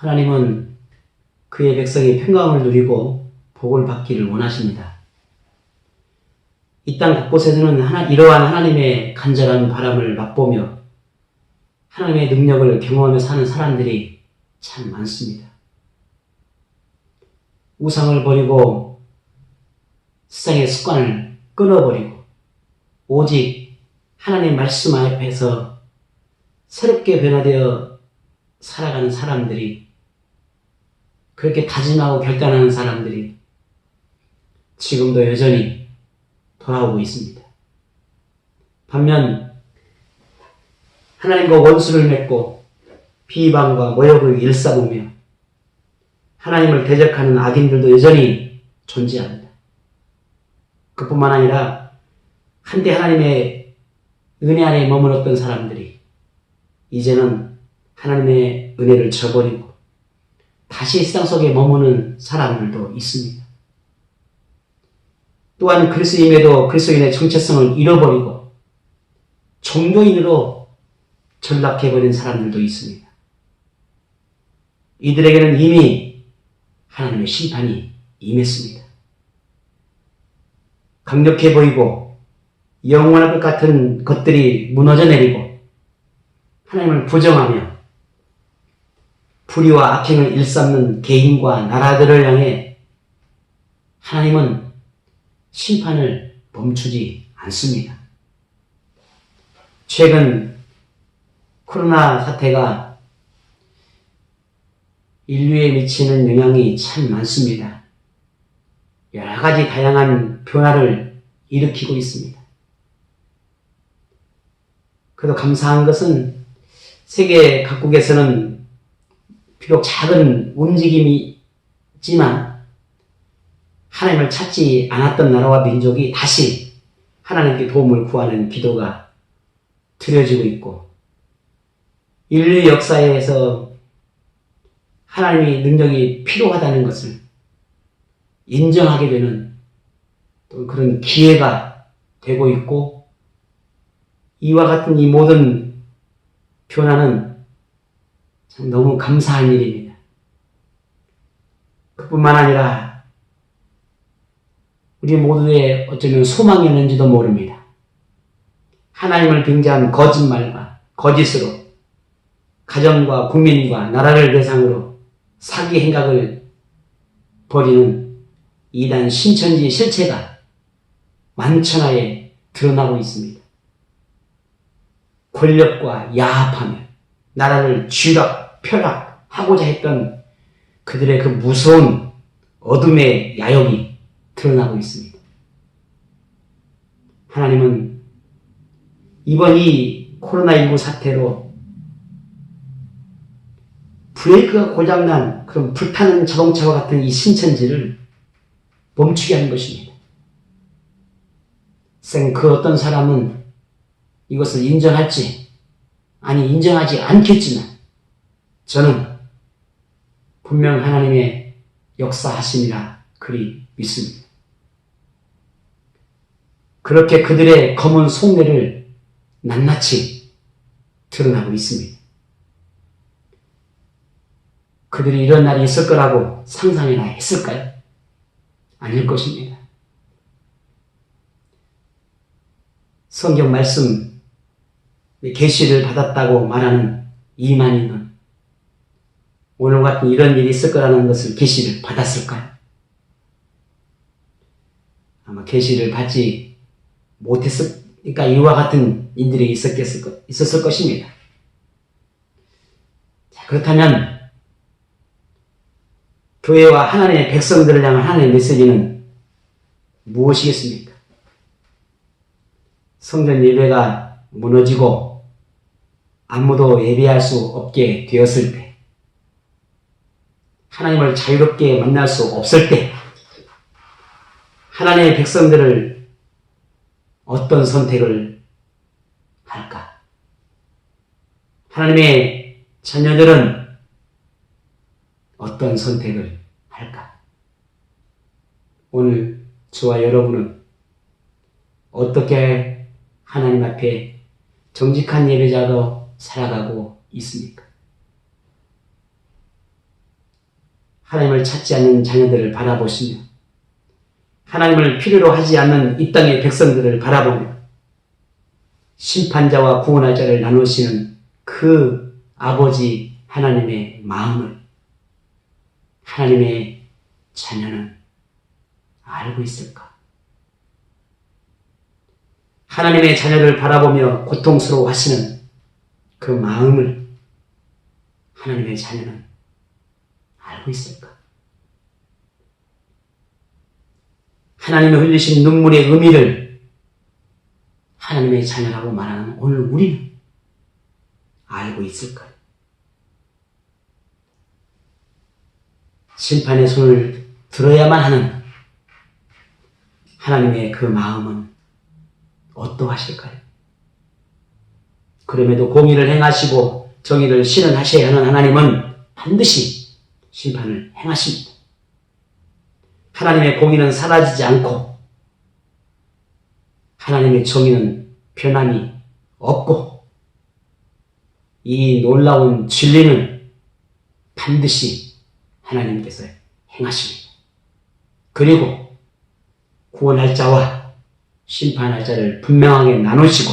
하나님은 그의 백성이 평강을 누리고 복을 받기를 원하십니다. 이 땅 곳곳에서는 이러한 하나님의 간절한 바람을 맛보며 하나님의 능력을 경험하며 사는 사람들이 참 많습니다. 우상을 버리고 세상의 습관을 끊어버리고 오직 하나님의 말씀 앞에서 새롭게 변화되어 살아가는 사람들이, 그렇게 다짐하고 결단하는 사람들이 지금도 여전히 돌아오고 있습니다. 반면 하나님과 원수를 맺고 비방과 모욕을 일삼으며 하나님을 대적하는 악인들도 여전히 존재합니다. 그뿐만 아니라 한때 하나님의 은혜 안에 머물렀던 사람들이 이제는 하나님의 은혜를 저버리고 다시 세상 속에 머무는 사람들도 있습니다. 또한 그리스도인에도 그리스도인의 정체성을 잃어버리고 종교인으로 전락해버린 사람들도 있습니다. 이들에게는 이미 하나님의 심판이 임했습니다. 강력해 보이고 영원할 것 같은 것들이 무너져 내리고 하나님을 부정하며 불의와 악행을 일삼는 개인과 나라들을 향해 하나님은 심판을 멈추지 않습니다. 최근 코로나 사태가 인류에 미치는 영향이 참 많습니다. 여러 가지 다양한 변화를 일으키고 있습니다. 그래도 감사한 것은 세계 각국에서는 비록 작은 움직임이지만 하나님을 찾지 않았던 나라와 민족이 다시 하나님께 도움을 구하는 기도가 드려지고 있고, 인류 역사에서 하나님의 능력이 필요하다는 것을 인정하게 되는 또 그런 기회가 되고 있고, 이와 같은 이 모든 변화는 참 너무 감사한 일입니다. 그뿐만 아니라 우리 모두의 어쩌면 소망이었는지도 모릅니다. 하나님을 빙자한 거짓말과 거짓으로 가정과 국민과 나라를 대상으로 사기 행각을 벌이는 이단 신천지의 실체가 만천하에 드러나고 있습니다. 권력과 야합하며 나라를 쥐락펴락하고자 했던 그들의 그 무서운 어둠의 야욕이 드러나고 있습니다. 하나님은 이번 이 코로나19 사태로 브레이크가 고장난 그런 불타는 자동차와 같은 이 신천지를 멈추게 하는 것입니다. 그 어떤 사람은 이것을 인정할지, 아니 인정하지 않겠지만 저는 분명 하나님의 역사하심이라 그리 믿습니다. 그렇게 그들의 검은 속내를 낱낱이 드러나고 있습니다. 그들이 이런 날이 있을 거라고 상상이나 했을까요? 아닐 것입니다. 성경 말씀 계시를 받았다고 말하는 이만희는 오늘 같은 이런 일이 있을 거라는 것을 계시를 받았을까요? 아마 계시를 받지 못했으니까 이와 같은 일들이 있었을 것입니다. 자, 그렇다면 교회와 하나님의 백성들을 향한 하나님의 메시지는 무엇이겠습니까? 성전 예배가 무너지고 아무도 예배할 수 없게 되었을 때, 하나님을 자유롭게 만날 수 없을 때, 하나님의 백성들을 어떤 선택을 할까? 하나님의 자녀들은 어떤 선택을 할까? 오늘 저와 여러분은 어떻게 하나님 앞에 정직한 예배자로 살아가고 있습니까? 하나님을 찾지 않는 자녀들을 바라보시며 하나님을 필요로 하지 않는 이 땅의 백성들을 바라보며 심판자와 구원할 자를 나누시는 그 아버지 하나님의 마음을 하나님의 자녀는 알고 있을까? 하나님의 자녀를 바라보며 고통스러워 하시는 그 마음을 하나님의 자녀는 알고 있을까? 하나님의 흘리신 눈물의 의미를 하나님의 자녀라고 말하는 오늘 우리는 알고 있을까요? 심판의 손을 들어야만 하는 하나님의 그 마음은 어떠하실까요? 그럼에도 공의를 행하시고 정의를 실현하셔야 하는 하나님은 반드시 심판을 행하십니다. 하나님의 공의는 사라지지 않고 하나님의 정의는 변함이 없고 이 놀라운 진리는 반드시 하나님께서 행하십니다. 그리고 구원할 자와 심판할 자를 분명하게 나누시고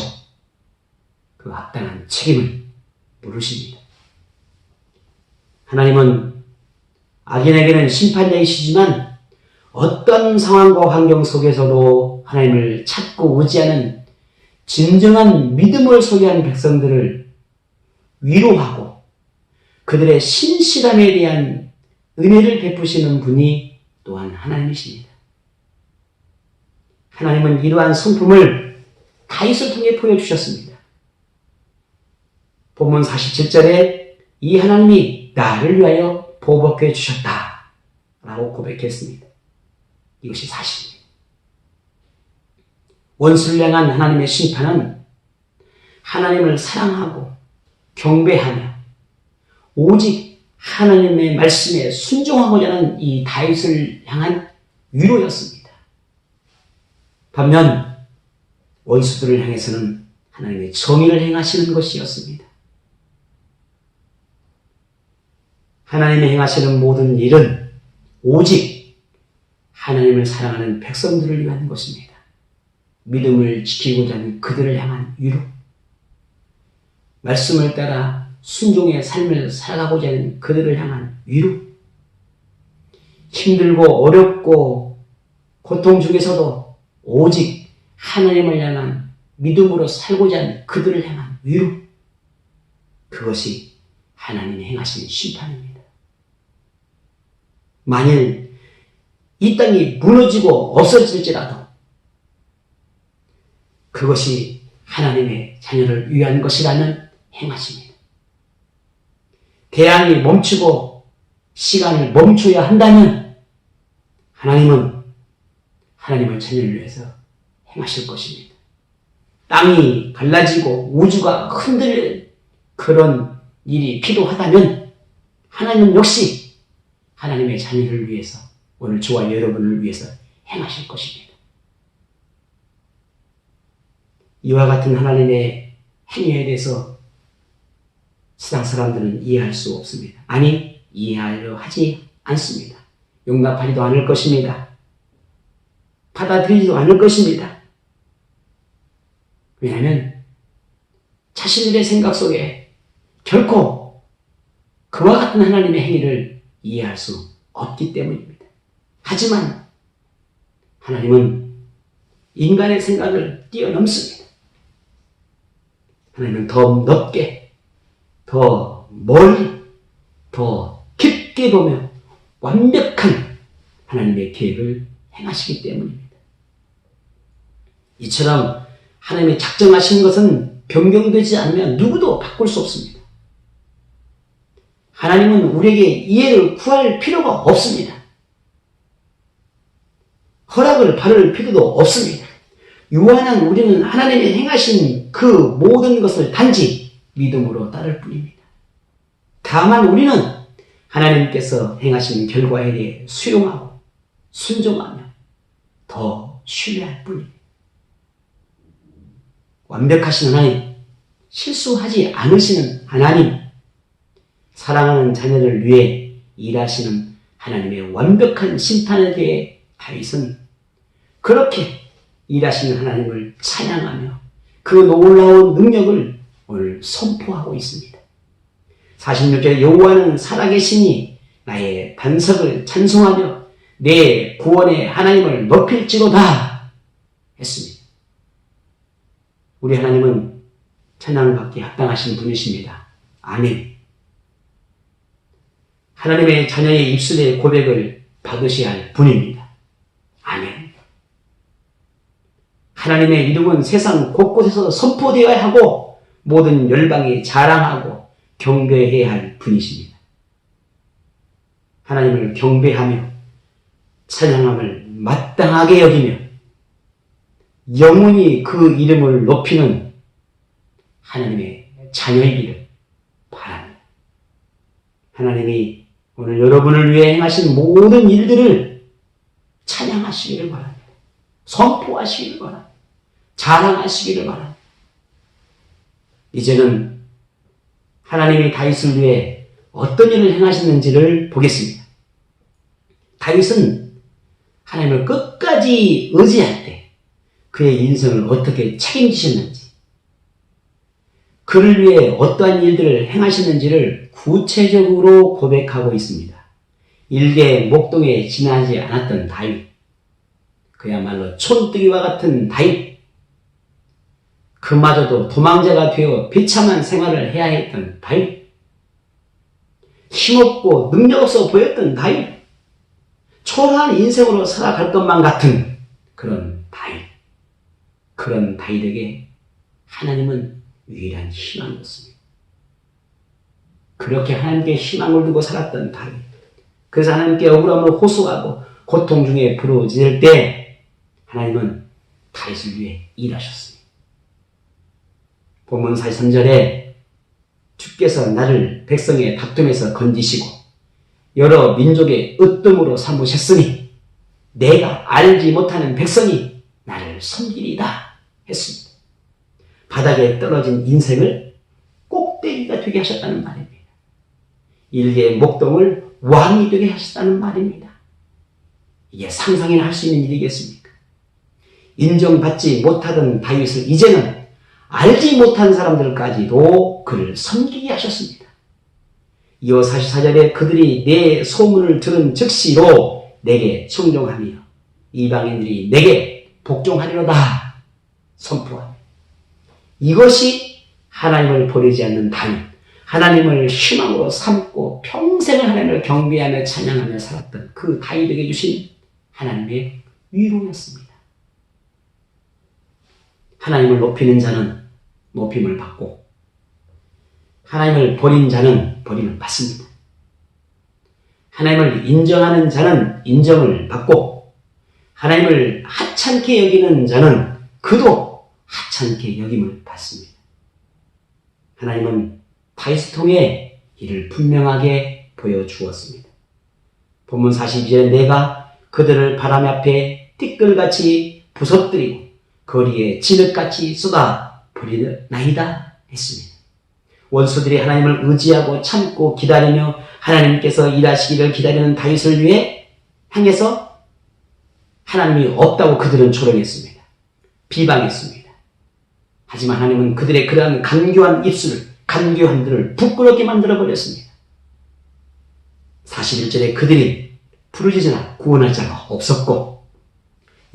그 합당한 책임을 물으십니다. 하나님은 악인에게는 심판자이시지만 어떤 상황과 환경 속에서도 하나님을 찾고 의지하는 진정한 믿음을 소유한 백성들을 위로하고 그들의 신실함에 대한 은혜를 베푸시는 분이 또한 하나님이십니다. 하나님은 이러한 성품을 다윗을 통해 보여주셨습니다. 본문 47절에 이 하나님이 나를 위하여 보복해 주셨다 라고 고백했습니다. 이것이 사실입니다. 원수를 향한 하나님의 심판은 하나님을 사랑하고 경배하며 오직 하나님의 말씀에 순종하고자 하는 이 다윗을 향한 위로였습니다. 반면 원수들을 향해서는 하나님의 정의를 행하시는 것이었습니다. 하나님이 행하시는 모든 일은 오직 하나님을 사랑하는 백성들을 위한 것입니다. 믿음을 지키고자 하는 그들을 향한 위로, 말씀을 따라 순종의 삶을 살아가고자 하는 그들을 향한 위로, 힘들고 어렵고 고통 중에서도 오직 하나님을 향한 믿음으로 살고자 하는 그들을 향한 위로, 그것이 하나님이 행하시는 심판입니다. 만일 이 땅이 무너지고 없어질지라도 그것이 하나님의 자녀를 위한 것이라면 행하십니다. 대항이 멈추고 시간을 멈춰야 한다면 하나님은 하나님의 자녀를 위해서 행하실 것입니다. 땅이 갈라지고 우주가 흔들리는 그런 일이 필요하다면 하나님은 역시 하나님의 자녀를 위해서 오늘 저와 여러분을 위해서 행하실 것입니다. 이와 같은 하나님의 행위에 대해서 세상 사람들은 이해할 수 없습니다. 아니, 이해하려 하지 않습니다. 용납하지도 않을 것입니다. 받아들이지도 않을 것입니다. 왜냐하면 자신들의 생각 속에 결코 그와 같은 하나님의 행위를 이해할 수 없기 때문입니다. 하지만 하나님은 인간의 생각을 뛰어넘습니다. 하나님은 더 넓게, 더 멀리, 더 깊게 보며 완벽한 하나님의 계획을 행하시기 때문입니다. 이처럼 하나님이 작정하신 것은 변경되지 않으면 누구도 바꿀 수 없습니다. 하나님은 우리에게 이해를 구할 필요가 없습니다. 허락을 받을 필요도 없습니다. 유한한 우리는 하나님이 행하신 그 모든 것을 단지 믿음으로 따를 뿐입니다. 다만 우리는 하나님께서 행하신 결과에 대해 수용하고 순종하며 더 신뢰할 뿐입니다. 완벽하신 하나님, 실수하지 않으시는 하나님, 사랑하는 자녀를 위해 일하시는 하나님의 완벽한 심판에 대해 다윗은 그렇게 일하시는 하나님을 찬양하며 그 놀라운 능력을 오늘 선포하고 있습니다. 46절에 여호와는 살아계시니 나의 반석을 찬송하며 내 구원의 하나님을 높일지로다 했습니다. 우리 하나님은 찬양받기에 합당하신 분이십니다. 아멘. 하나님의 자녀의 입술의 고백을 받으셔야 할 분입니다. 아멘. 하나님의 이름은 세상 곳곳에서 선포되어야 하고 모든 열방이 자랑하고 경배해야 할 분이십니다. 하나님을 경배하며 찬양함을 마땅하게 여기며 영원히 그 이름을 높이는 하나님의 자녀이기를 바랍니다. 하나님이 오늘 여러분을 위해 행하신 모든 일들을 찬양하시기를 바랍니다. 선포하시기를 바랍니다. 자랑하시기를 바랍니다. 이제는 하나님이 다윗을 위해 어떤 일을 행하셨는지를 보겠습니다. 다윗은 하나님을 끝까지 의지할 때 그의 인생을 어떻게 책임지셨는지, 그를 위해 어떠한 일들을 행하셨는지를 구체적으로 고백하고 있습니다. 일개 목동에 지나지 않았던 다윗, 그야말로 촌뜨기와 같은 다윗, 그마저도 도망자가 되어 비참한 생활을 해야 했던 다윗, 힘없고 능력없어 보였던 다윗, 초라한 인생으로 살아갈 것만 같은 그런 다윗, 그런 다윗에게 하나님은 유일한 희망이었습니다. 그렇게 하나님께 희망을 두고 살았던 다윗, 그래서 하나님께 억울함을 호소하고 고통 중에 부르짖을 때 하나님은 다윗을 위해 일하셨습니다. 본문 43절에 주께서 나를 백성의 다툼에서 건지시고 여러 민족의 으뜸으로 삼으셨으니 내가 알지 못하는 백성이 나를 섬기리다 했습니다. 바닥에 떨어진 인생을 꼭대기가 되게 하셨다는 말입니다. 일개의 목동을 왕이 되게 하셨다는 말입니다. 이게 상상이나 할 수 있는 일이겠습니까? 인정받지 못하던 다윗을 이제는 알지 못한 사람들까지도 그를 섬기게 하셨습니다. 이어 44절에 그들이 내 소문을 들은 즉시로 내게 청종하며 이방인들이 내게 복종하리로다 선포합니다. 이것이 하나님을 버리지 않는 다윗, 하나님을 희망으로 삼고 평생을 하나님을 경배하며 찬양하며 살았던 그 다윗에게 주신 하나님의 위로였습니다. 하나님을 높이는 자는 높임을 받고 하나님을 버린 자는 버림을 받습니다. 하나님을 인정하는 자는 인정을 받고 하나님을 하찮게 여기는 자는 그도 하찮게 여김을 받습니다. 하나님은 다윗을 통해 이를 분명하게 보여주었습니다. 본문 42절에 내가 그들을 바람 앞에 띠끌같이 부서뜨리고 거리에 진흙같이 쏟아 버리나이다 했습니다. 원수들이 하나님을 의지하고 참고 기다리며 하나님께서 일하시기를 기다리는 다윗을 위해 향해서 하나님이 없다고 그들은 조롱했습니다. 비방했습니다. 하지만 하나님은 그들의 그러한 간교한 입술을, 간교한 들을 부끄럽게 만들어버렸습니다. 41절에 그들이 부르짖으나 구원할 자가 없었고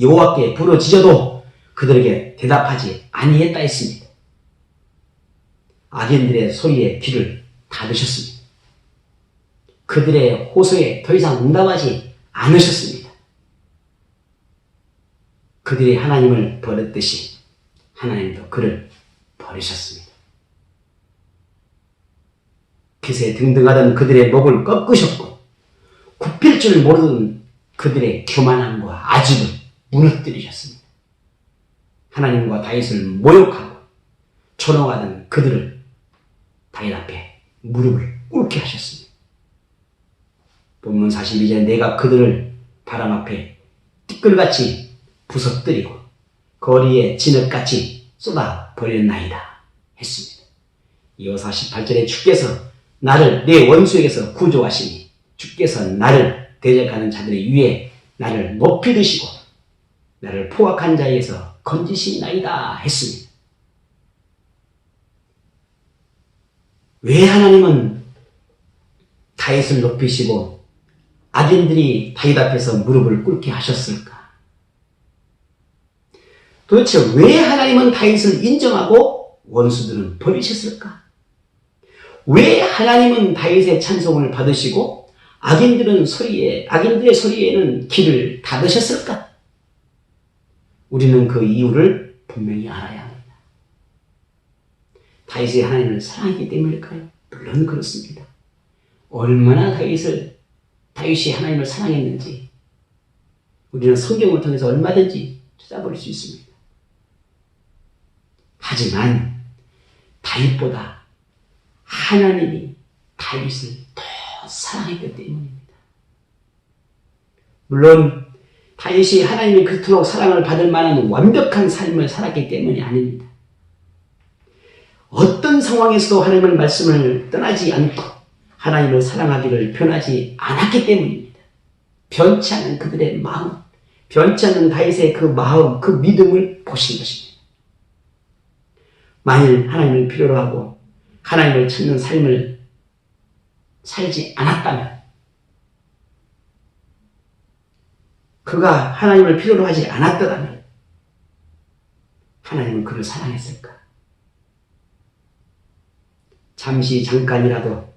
여호와께 부르짖어도 그들에게 대답하지 아니했다 했습니다. 악인들의 소리에 귀를 닫으셨습니다. 그들의 호소에 더 이상 응답하지 않으셨습니다. 그들이 하나님을 버렸듯이 하나님도 그를 버리셨습니다. 기세 등등하던 그들의 목을 꺾으셨고 굽힐 줄 모르는 그들의 교만함과 아집을 무너뜨리셨습니다. 하나님과 다윗을 모욕하고 조롱하던 그들을 다윗 앞에 무릎을 꿇게 하셨습니다. 본문 42절에 내가 그들을 바람 앞에 띠끌같이 부서뜨리고 거리에 진흙같이 쏟아 버렸나이다 했습니다. 이어 48절에 주께서 나를 내 원수에게서 구조하시니 주께서 나를 대적하는 자들의 위에 나를 높이 드시고 나를 포악한 자에서 건지시나이다 했습니다. 왜 하나님은 다윗을 높이시고 악인들이 다윗 앞에서 무릎을 꿇게 하셨을까? 도대체 왜 하나님은 다윗을 인정하고 원수들은 버리셨을까? 왜 하나님은 다윗의 찬송을 받으시고 악인들의 소리에는 귀를 닫으셨을까? 우리는 그 이유를 분명히 알아야 합니다. 다윗이 하나님을 사랑하기 때문일까요? 물론 그렇습니다. 얼마나 다윗이 하나님을 사랑했는지 우리는 성경을 통해서 얼마든지 찾아볼 수 있습니다. 하지만 다윗보다 하나님이 다윗을 더 사랑했기 때문입니다. 물론 다윗이 하나님이 그토록 사랑을 받을 만한 완벽한 삶을 살았기 때문이 아닙니다. 어떤 상황에서도 하나님의 말씀을 떠나지 않고 하나님을 사랑하기를 변하지 않았기 때문입니다. 변치 않은 그들의 마음, 변치 않는 다윗의 그 마음, 그 믿음을 보신 것입니다. 만일 하나님을 필요로 하고 하나님을 찾는 삶을 살지 않았다면, 그가 하나님을 필요로 하지 않았더라면 하나님은 그를 사랑했을까? 잠깐이라도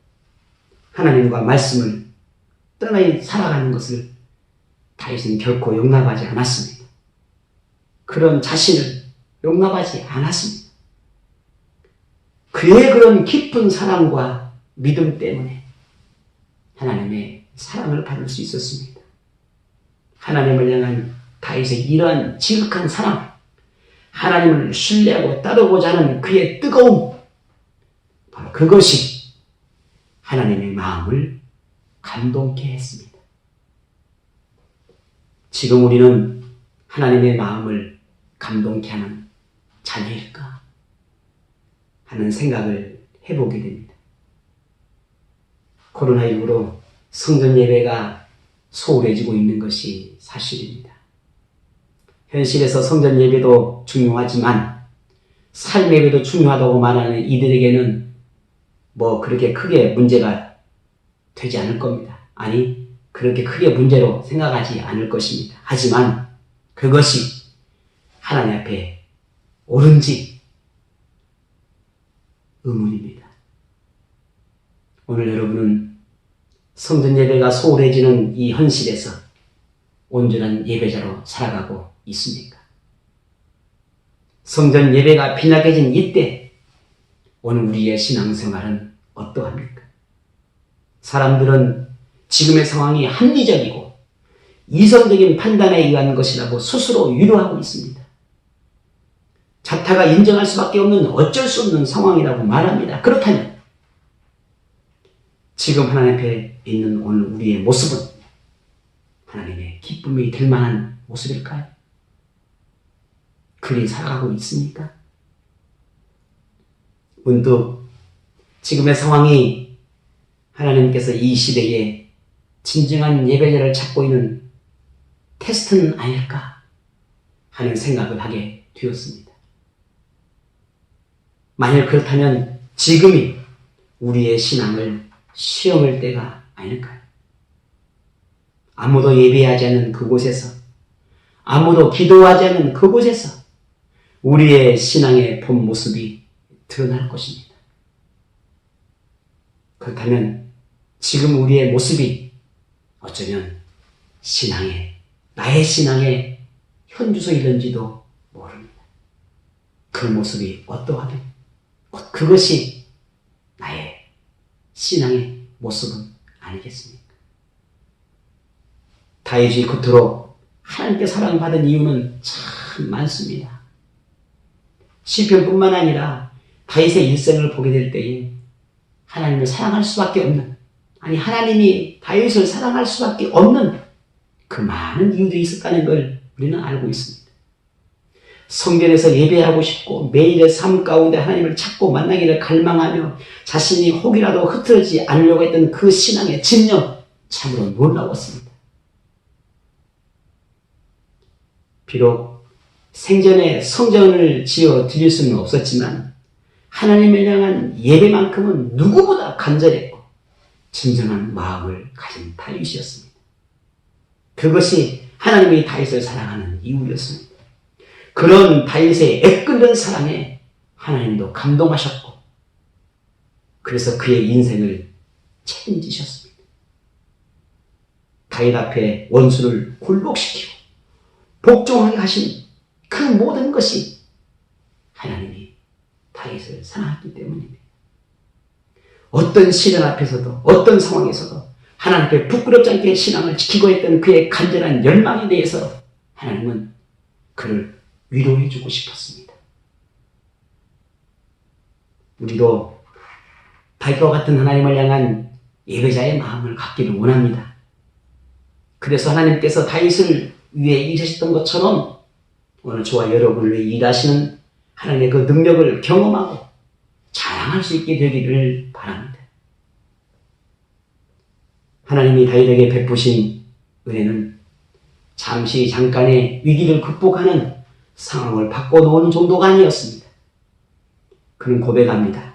하나님과 말씀을 떠나 살아가는 것을 다윗은 결코 용납하지 않았습니다. 그런 자신을 용납하지 않았습니다. 그의 그런 깊은 사랑과 믿음 때문에 하나님의 사랑을 받을 수 있었습니다. 하나님을 향한 다윗의 이러한 지극한 사랑, 하나님을 신뢰하고 따르고자 하는 그의 뜨거움, 바로 그것이 하나님의 마음을 감동케 했습니다. 지금 우리는 하나님의 마음을 감동케 하는 자녀일까 하는 생각을 해보게 됩니다. 코로나19로 성전 예배가 소홀해지고 있는 것이 사실입니다. 현실에서 성전 예배도 중요하지만 삶 예배도 중요하다고 말하는 이들에게는 그렇게 크게 문제가 되지 않을 겁니다. 아니, 그렇게 크게 문제로 생각하지 않을 것입니다. 하지만 그것이 하나님 앞에 옳은지 의문입니다. 오늘 여러분은 성전 예배가 소홀해지는 이 현실에서 온전한 예배자로 살아가고 있습니까? 성전 예배가 빈약해진 이때 오늘 우리의 신앙생활은 어떠합니까? 사람들은 지금의 상황이 합리적이고 이성적인 판단에 의한 것이라고 스스로 위로하고 있습니다. 자타가 인정할 수밖에 없는 어쩔 수 없는 상황이라고 말합니다. 그렇다면 지금 하나님 앞에 있는 오늘 우리의 모습은 하나님의 기쁨이 될 만한 모습일까요? 그리 살아가고 있습니까? 문득 지금의 상황이 하나님께서 이 시대에 진정한 예배자를 찾고 있는 테스트는 아닐까 하는 생각을 하게 되었습니다. 만약 그렇다면 지금이 우리의 신앙을 시험할 때가 아닐까요? 아무도 예배하지 않는 그곳에서, 아무도 기도하지 않는 그곳에서 우리의 신앙의 본 모습이 드러날 것입니다. 그렇다면 지금 우리의 모습이 어쩌면 나의 신앙의 현주소이든지도 모릅니다. 그 모습이 어떠하든 그것이 나의 신앙의 모습은 아니겠습니까? 다윗이 그토록 하나님께 사랑받은 이유는 참 많습니다. 시편뿐만 아니라 다윗의 일생을 보게 될 때에 하나님을 사랑할 수밖에 없는, 하나님이 다윗을 사랑할 수밖에 없는 그 많은 이유들이 있었다는 걸 우리는 알고 있습니다. 성전에서 예배하고 싶고 매일의 삶 가운데 하나님을 찾고 만나기를 갈망하며 자신이 혹이라도 흐트러지지 않으려고 했던 그 신앙의 집념, 참으로 놀라웠습니다. 비록 생전에 성전을 지어 드릴 수는 없었지만 하나님을 향한 예배만큼은 누구보다 간절했고 진정한 마음을 가진 다윗이었습니다. 그것이 하나님이 다윗을 사랑하는 이유였습니다. 그런 다윗의 애끓는 사랑에 하나님도 감동하셨고 그래서 그의 인생을 책임지셨습니다. 다윗 앞에 원수를 굴복시키고 복종하게 하신 그 모든 것이 하나님이 다윗을 사랑했기 때문입니다. 어떤 시련 앞에서도 어떤 상황에서도 하나님께 부끄럽지 않게 신앙을 지키고 했던 그의 간절한 열망에 대해서 하나님은 그를 위로해 주고 싶었습니다. 우리도 다윗과 같은 하나님을 향한 예배자의 마음을 갖기를 원합니다. 그래서 하나님께서 다윗을 위해 일하셨던 것처럼 오늘 저와 여러분을 위해 일하시는 하나님의 그 능력을 경험하고 자랑할 수 있게 되기를 바랍니다. 하나님이 다윗에게 베푸신 은혜는 잠시 잠깐의 위기를 극복하는 상황을 바꿔놓은 정도가 아니었습니다. 그는 고백합니다.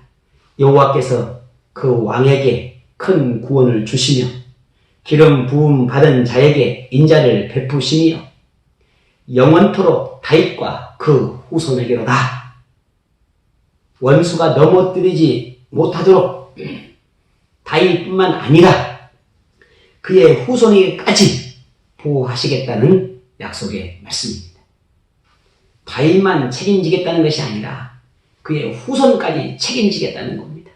여호와께서 그 왕에게 큰 구원을 주시며 기름 부음 받은 자에게 인자를 베푸시며 영원토록 다윗과 그 후손에게로다. 원수가 넘어뜨리지 못하도록 다윗뿐만 아니라 그의 후손에게까지 보호하시겠다는 약속의 말씀입니다. 다윗만 책임지겠다는 것이 아니라 그의 후손까지 책임지겠다는 겁니다.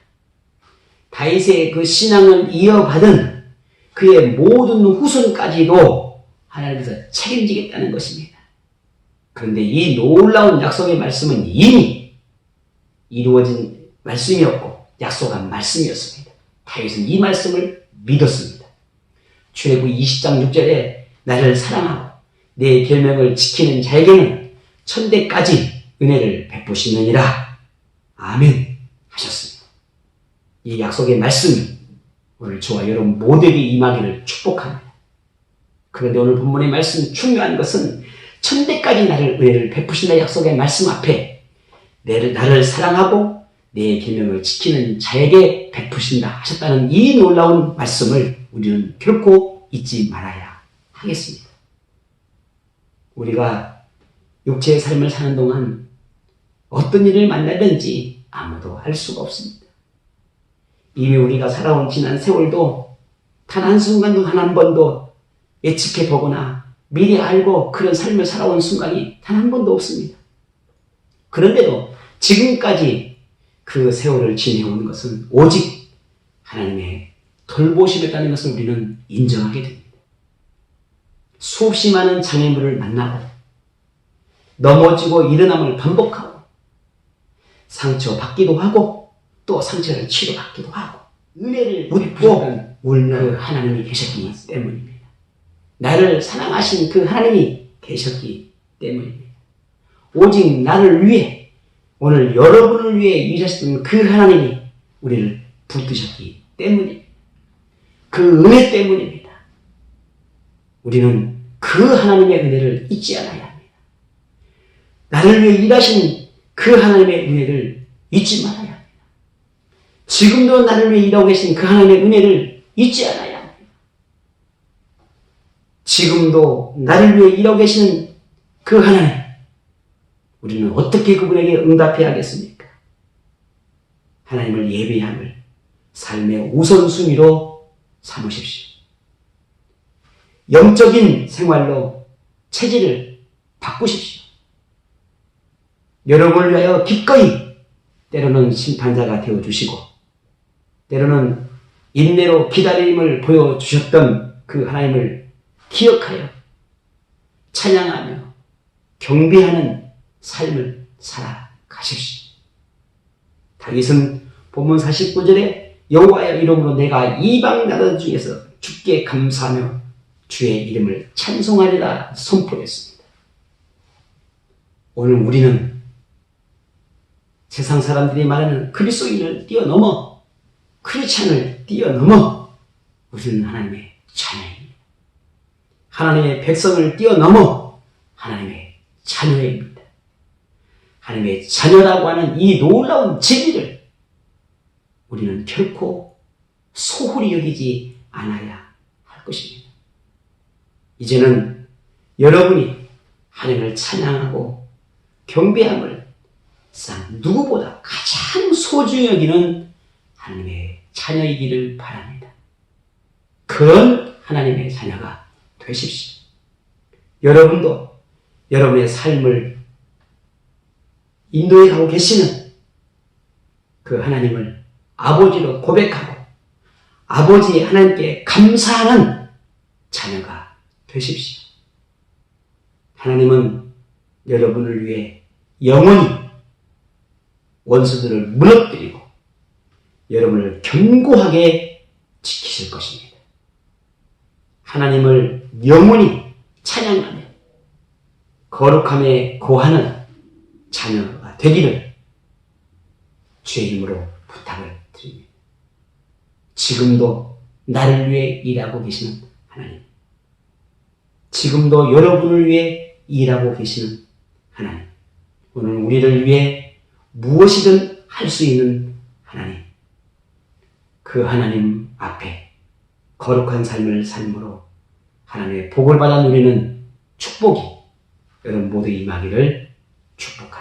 다윗의 그 신앙을 이어받은 그의 모든 후손까지도 하나님께서 책임지겠다는 것입니다. 그런데 이 놀라운 약속의 말씀은 이미 이루어진 말씀이었고 약속한 말씀이었습니다. 다윗은 이 말씀을 믿었습니다. 출애굽기 20장 6절에 나를 사랑하고 내 계명을 지키는 자에게는 천대까지 은혜를 베푸시느니라. 아멘 하셨습니다. 이 약속의 말씀이 오늘 저와 여러분 모두에게 임하기를 축복합니다. 그런데 오늘 본문의 말씀 중요한 것은 천대까지 나를 은혜를 베푸신다 약속의 말씀 앞에 나를 사랑하고 내 계명을 지키는 자에게 베푸신다 하셨다는 이 놀라운 말씀을 우리는 결코 잊지 말아야 하겠습니다. 우리가 육체의 삶을 사는 동안 어떤 일을 만나든지 아무도 알 수가 없습니다. 이미 우리가 살아온 지난 세월도 단 한순간도 단 한 번도 예측해 보거나 미리 알고 그런 삶을 살아온 순간이 단 한 번도 없습니다. 그런데도 지금까지 그 세월을 지내온 것은 오직 하나님의 돌보심이었다는 것을 우리는 인정하게 됩니다. 수없이 많은 장애물을 만나고 넘어지고 일어남을 반복하고 상처받기도 하고 또 상처를 치료받기도 하고 은혜를 묻고 울며 그 하나님이 계셨기 때문입니다. 나를 사랑하신 그 하나님이 계셨기 때문입니다. 오직 나를 위해 오늘 여러분을 위해 일하셨던 그 하나님이 우리를 붙드셨기 때문입니다. 그 은혜 때문입니다. 우리는 그 하나님의 은혜를 잊지 않아야 합니다. 나를 위해 일하신 그 하나님의 은혜를 잊지 말아야 합니다. 지금도 나를 위해 일하고 계신 그 하나님의 은혜를 잊지 않아야 합니다. 지금도 나를 위해 일하고 계시는 그 하나님, 우리는 어떻게 그분에게 응답해야 하겠습니까? 하나님을 예배함을 삶의 우선순위로 삼으십시오. 영적인 생활로 체질을 바꾸십시오. 여러분을 위하여 기꺼이 때로는 심판자가 되어주시고 때로는 인내로 기다림을 보여주셨던 그 하나님을 기억하여 찬양하며 경배하는 삶을 살아가십시오. 다윗은 본문 49절에 여호와의 이름으로 내가 이방 나라 중에서 주께 감사하며 주의 이름을 찬송하리라 선포했습니다. 오늘 우리는 세상 사람들이 말하는 그리스도인을 뛰어넘어 크리스찬을 뛰어넘어 우리는 하나님의 자녀입니다. 하나님의 백성을 뛰어넘어 하나님의 자녀입니다. 하나님의 자녀라고 하는 이 놀라운 진리를 우리는 결코 소홀히 여기지 않아야 할 것입니다. 이제는 여러분이 하나님을 찬양하고 경배함을 세상 누구보다 가장 소중히 여기는 하나님의 자녀이기를 바랍니다. 그런 하나님의 자녀가 되십시오. 여러분도 여러분의 삶을 인도해 가고 계시는 그 하나님을 아버지로 고백하고 아버지 하나님께 감사하는 자녀가 되십시오. 하나님은 여러분을 위해 영원히 원수들을 무너뜨리고 여러분을 견고하게 지키실 것입니다. 하나님을 영원히 찬양하며 거룩함에 거하는 자녀가 되기를 주의 이름으로 부탁을 드립니다. 지금도 나를 위해 일하고 계시는 하나님, 지금도 여러분을 위해 일하고 계시는 하나님, 오늘 우리를 위해 무엇이든 할 수 있는 하나님, 그 하나님 앞에 거룩한 삶을 삶으로 하나님의 복을 받아 누리는 축복이 여러분 모두 임하기를 축복합니다.